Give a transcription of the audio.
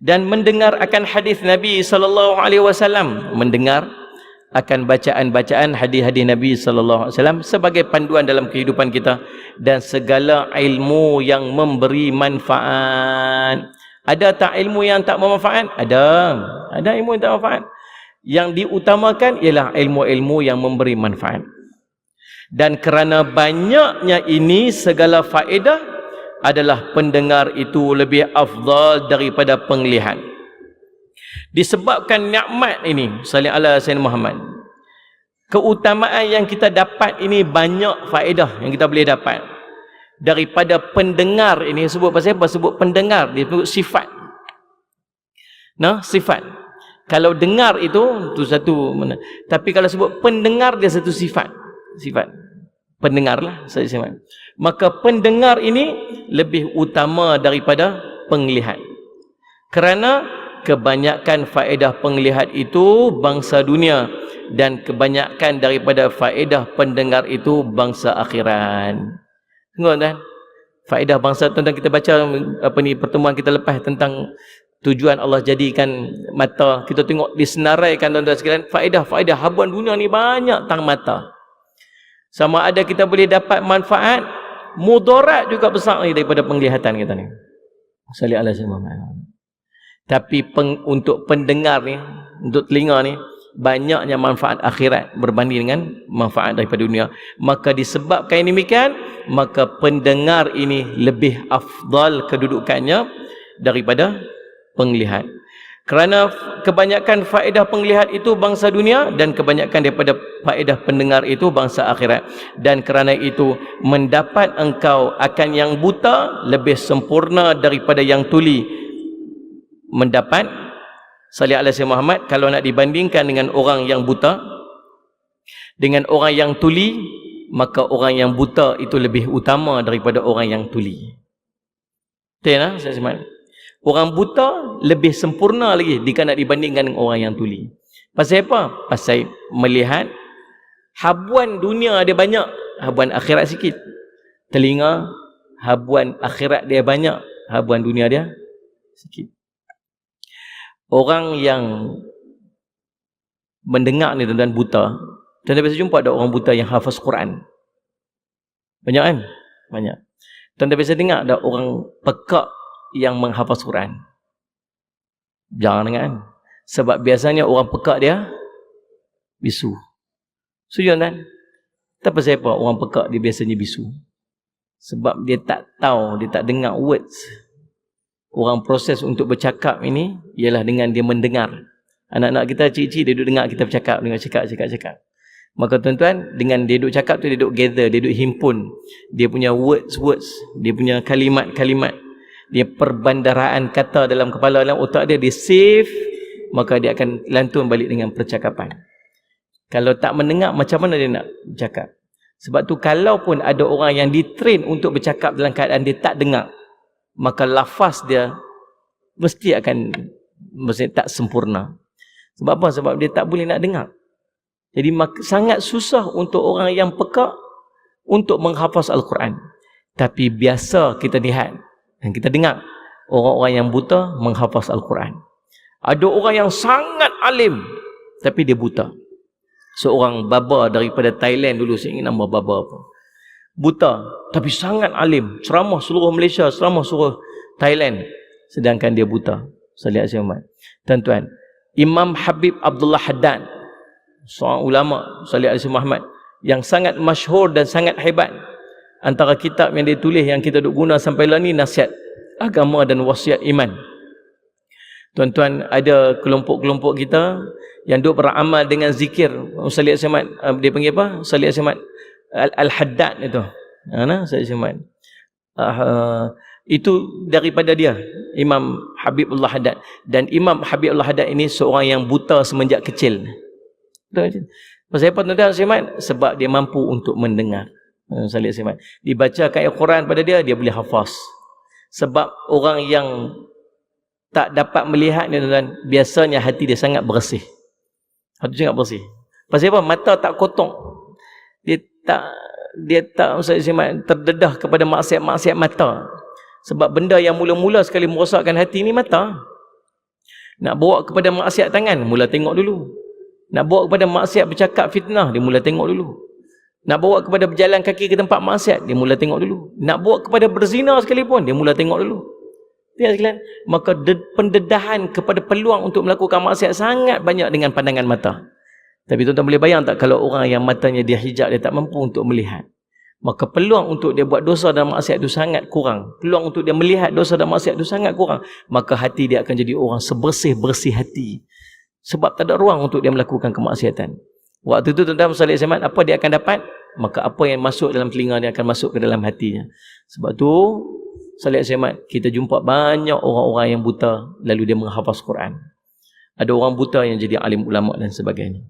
dan mendengar akan hadis Nabi sallallahu alaihi wasallam, mendengar akan bacaan-bacaan hadis-hadis Nabi sallallahu alaihi wasallam sebagai panduan dalam kehidupan kita, dan segala ilmu yang memberi manfaat. Ada tak ilmu yang tak bermanfaat? Ada ilmu yang tak bermanfaat. Yang diutamakan ialah ilmu-ilmu yang memberi manfaat. Dan kerana banyaknya ini segala faedah, adalah pendengar itu lebih afdal daripada penglihat. Disebabkan nikmat ini, sallallahu alaihi wasallam Muhammad, keutamaan yang kita dapat ini, banyak faedah yang kita boleh dapat daripada pendengar ini. Sebut pasal apa? Sebut pendengar, dia sebut sifat. Nah, sifat. Kalau dengar itu satu mana. Tapi kalau sebut pendengar, dia satu sifat. Sifat. Pendengarlah saya sifat. Maka pendengar ini lebih utama daripada penglihat. Kerana kebanyakan faedah penglihat itu bangsa dunia, dan kebanyakan daripada faedah pendengar itu bangsa akhirat. Tengok kan? Faedah bangsa, tentang kita baca pertemuan kita lepas tentang tujuan Allah jadikan mata. Kita tengok disenaraikan tuan-tuan sekalian, faedah-faedah habuan dunia ni banyak tentang mata. Sama ada kita boleh dapat manfaat, mudarat juga besar ni daripada penglihatan kita ni. Sallallahu alaihi wasallam. Tapi untuk pendengar ni, untuk telinga ni, banyaknya manfaat akhirat berbanding dengan manfaat daripada dunia. Maka disebabkan demikian, maka pendengar ini lebih afdal kedudukannya daripada penglihat. Kerana kebanyakan faedah penglihat itu bangsa dunia, dan kebanyakan daripada faedah pendengar itu bangsa akhirat. Dan kerana itu, mendapat engkau akan yang buta lebih sempurna daripada yang tuli. Mendapat sallallahu alaihi wasallam Muhammad, kalau nak dibandingkan dengan orang yang buta dengan orang yang tuli, maka orang yang buta itu lebih utama daripada orang yang tuli. Betul tak saya semak? Orang buta lebih sempurna lagi jika nak dibandingkan dengan orang yang tuli. Pasal apa? Pasal melihat habuan dunia dia banyak, habuan akhirat sikit. Telinga, habuan akhirat dia banyak, habuan dunia dia sikit. Orang yang mendengar ni tuan-tuan buta, tuan-tuan biasa jumpa ada orang buta yang hafaz Quran. Banyak kan? Banyak. Tuan-tuan biasa dengar ada orang pekak yang menghafaz Quran. Jangan dengar kan? Sebab biasanya orang pekak dia bisu. Setuju kan? Tak pasal apa orang pekak dia biasanya bisu. Sebab dia tak tahu, dia tak dengar words. Orang proses untuk bercakap ini ialah dengan dia mendengar. Anak-anak kita cik-cik dia duduk dengar kita bercakap, dengar cakap. Maka tuan-tuan, dengan dia duduk cakap tu, dia duduk gather, dia duduk himpun dia punya words, dia punya kalimat-kalimat, dia perbandaraan kata dalam kepala, dalam otak dia, dia save, maka dia akan lantun balik dengan percakapan. Kalau tak mendengar, macam mana dia nak bercakap? Sebab tu, kalaupun ada orang yang ditrain untuk bercakap dalam keadaan dia tak dengar, maka lafaz dia mesti tak sempurna. Sebab apa? Sebab dia tak boleh nak dengar. Jadi sangat susah untuk orang yang pekak untuk menghafaz Al-Quran. Tapi biasa kita lihat dan kita dengar orang-orang yang buta menghafaz Al-Quran. Ada orang yang sangat alim tapi dia buta. Seorang baba daripada Thailand dulu, saya ingin nama baba apa, buta tapi sangat alim, ceramah seluruh Malaysia, ceramah seluruh Thailand, sedangkan dia buta. Sallallahu alaihi wasallam. Tuan-tuan, Imam Habib Abdullah Haddad, seorang ulama sallallahu alaihi Muhammad yang sangat masyhur dan sangat hebat. Antara kitab yang dia tulis yang kita duk guna sampai lah ni, Nasihat Agama dan Wasiat Iman. Tuan-tuan, ada kelompok-kelompok kita yang duk beramal dengan zikir sallallahu alaihi Muhammad. Dia panggil apa? Sallallahu alaihi Muhammad Al-Haddad itu. Sallallahu alaihi Muhammad. Itu daripada dia, Imam Habibullah Haddad. Dan Imam Habibullah Haddad ini seorang yang buta semenjak kecil. Pasal apa tuan-tuan? Sebab dia mampu untuk mendengar. Dibacakan Al-Quran pada dia, dia boleh hafaz. Sebab orang yang tak dapat melihat ni tuan-tuan, biasanya hati dia sangat bersih. Hati sangat bersih. Pasal apa? Mata tak kotor. Dia tak terdedah kepada maksiat-maksiat mata. Sebab benda yang mula-mula sekali merosakkan hati ni mata. Nak bawa kepada maksiat tangan, mula tengok dulu. Nak bawa kepada maksiat bercakap fitnah, dia mula tengok dulu. Nak bawa kepada berjalan kaki ke tempat maksiat, dia mula tengok dulu. Nak bawa kepada berzina sekalipun, dia mula tengok dulu. Lihat sekalian, maka pendedahan kepada peluang untuk melakukan maksiat sangat banyak dengan pandangan mata. Tapi tuan-tuan boleh bayang tak kalau orang yang matanya dia hijab, dia tak mampu untuk melihat, maka peluang untuk dia buat dosa dan maksiat itu sangat kurang. Peluang untuk dia melihat dosa dan maksiat itu sangat kurang. Maka hati dia akan jadi orang sebersih-bersih hati. Sebab tak ada ruang untuk dia melakukan kemaksiatan. Waktu itu tuan-tuan salih semat, apa dia akan dapat? Maka apa yang masuk dalam telinga dia akan masuk ke dalam hatinya. Sebab tu salih semat, kita jumpa banyak orang-orang yang buta lalu dia menghafaz Quran. Ada orang buta yang jadi alim ulama dan sebagainya.